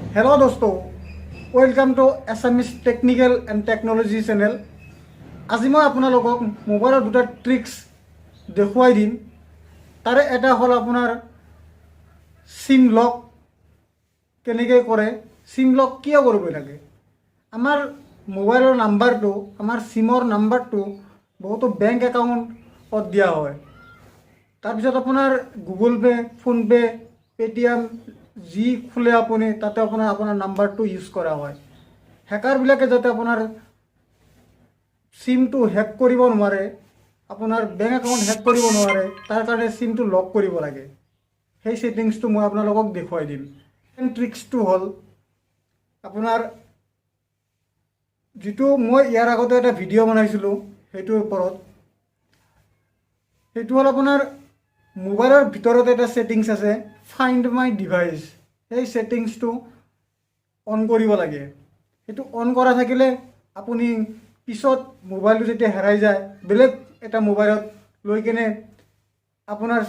Hello दोस्तों, welcome to Assamese technical and technology channel. आज मैं आपनालोকক मोबाइल दुटा ट्रिक्स देखुवाई दिम। तारे एटा हल आपनार सिम लक केनेके करे, सिम लक किय करिब लागे। आमार मोबाइलर नाम्बारटो आमार सिमर नाम्बारटो बहुतो बैंक एकाउंट दिया है। तारपिছত आपनार गुगल पे, फोन पे, पेटीएम जी खुले आपुनी ताते आपनार नाम्बारटो यूज करा है। हेकारबिलाके जाते आपनार सिमटो हेक करिब नोवारे, आपनार बैंक एकाउंट हेक करिब नोवारे, तार कारणे सिमटो लक करिब लागे। সেই সেটিংসটো মই আপোনালোকক দেখুৱাই দিম। ট্ৰিক্সটো হ'ল আপোনাৰ যিটো মই ইয়াৰ আগতে এটা ভিডিঅ' বনাইছিলোঁ সেইটোৰ ওপৰত, সেইটো হ'ল আপোনাৰ মোবাইলৰ ভিতৰত এটা সেটিংস আছে ফাইণ্ড মাই ডিভাইচ। সেই সেটিংসটো অন কৰিব লাগে। সেইটো অন কৰা থাকিলে আপুনি পিছত মোবাইলটো যেতিয়া হেৰাই যায় বেলেগ এটা মোবাইলত লৈ কেনে আপোনাৰ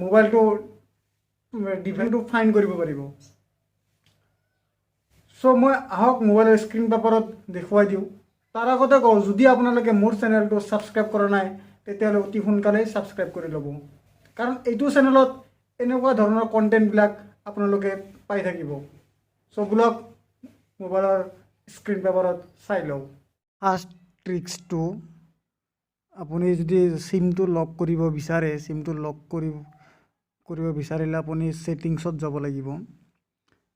মোবাইলটো ডিভাইসটো ফাইন কৰিব পাৰিব। সো মই আহক মোবাইলৰ স্ক্ৰীন পেপাৰত দেখুৱাই দিওঁ। তাৰ আগতে কওঁ, যদি আপোনালোকে মোৰ চেনেলটো ছাবস্ক্ৰাইব কৰা নাই তেতিয়াহ'লে অতি সোনকালে ছাবস্ক্ৰাইব কৰি ল'ব, কাৰণ এইটো চেনেলত এনেকুৱা ধৰণৰ কণ্টেণ্টবিলাক আপোনালোকে পাই থাকিব। সো ব্লগ মোবাইলৰ স্ক্ৰীন পেপাৰত চাই লওঁ। ফাৰ্ষ্ট ট্ৰিক্সটো, আপুনি যদি সিমটো লক কৰিব বিচাৰে, সিমটো লক কৰিব বিচাৰিলে আপুনি সেটিংসত যাব লাগিব।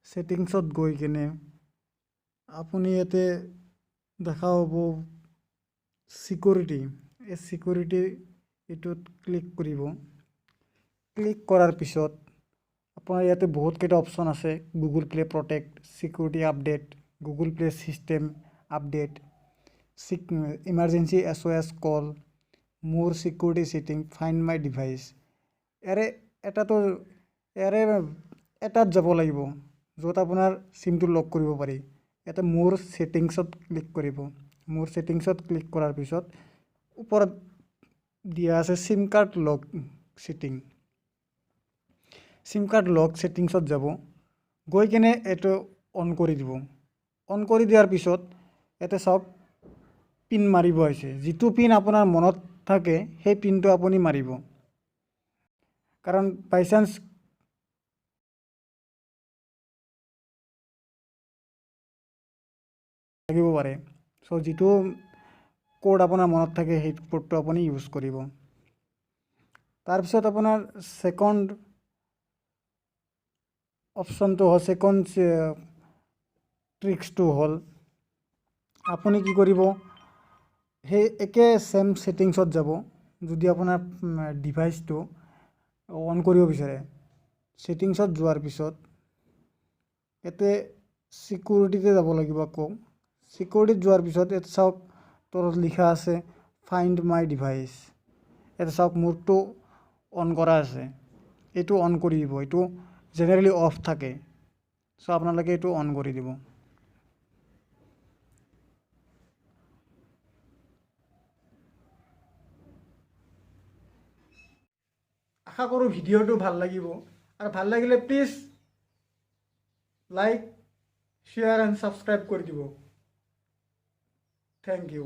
সেটিংসত গৈ কিনে আপুনি ইয়াতে দেখা পাব সিকিউৰিটি। এই সিকিউৰিটি এইটোত ক্লিক কৰিব। ক্লিক কৰাৰ পিছত আপোনাৰ ইয়াতে বহুতকেইটা অপশ্যন আছে। Google play protect, security update, Google play system update, emergency SOS কল, মোৰ security setting, find my device. এটাত যাব লাগিব য'ত আপোনাৰ সিমটো লক কৰিব পাৰি। ইয়াতে মোৰ সেটিংসত ক্লিক কৰিব। মোৰ সেটিংসত ক্লিক কৰাৰ পিছত ওপৰত দিয়া আছে সিম কাৰ্ড লক সেটিং। সিম কাৰ্ড লক সেটিংসত যাব, গৈ কেনে এইটো অন কৰি দিব। অন কৰি দিয়াৰ পিছত ইয়াতে চাওক পিন মাৰিব আছে। যিটো পিন আপোনাৰ মনত থাকে সেই পিনটো আপুনি মাৰিব, কাৰণ বাই চান্স লাগিব পাৰে। সো যিটো কোড আপোনাৰ মনত থাকে সেই কোডটো আপুনি ইউজ কৰিব। তাৰপিছত আপোনাৰ সেকেন্ড অপশ্যনটো হ'ল, সেকেন্ড ট্ৰিক্সটো হ'ল আপুনি কি কৰিব, সেই একে সেম সেটিংসত যাব। যদি আপোনাৰ ডিভাইসটো অন কৰিব বিচাৰে, সেটিংসত যোৱাৰ পিছত ইয়াতে সিকিউৰিটিতে যাব লাগিব। আকৌ সিকিউৰিটিত যোৱাৰ পিছত ইয়াতে চাওক তলত লিখা আছে ফাইণ্ড মাই ডিভাইচ। ইয়াতে চাওক মোৰটো অন কৰা আছে, এইটো অন কৰি দিব। এইটো জেনেৰেলি অফ থাকে, সো আপোনালোকে এইটো অন কৰি দিব। আশা কৰোঁ ভিডিঅ'টো ভাল লাগিব, আৰু ভাল লাগিলে please like, share and subscribe কৰি দিব। Thank U.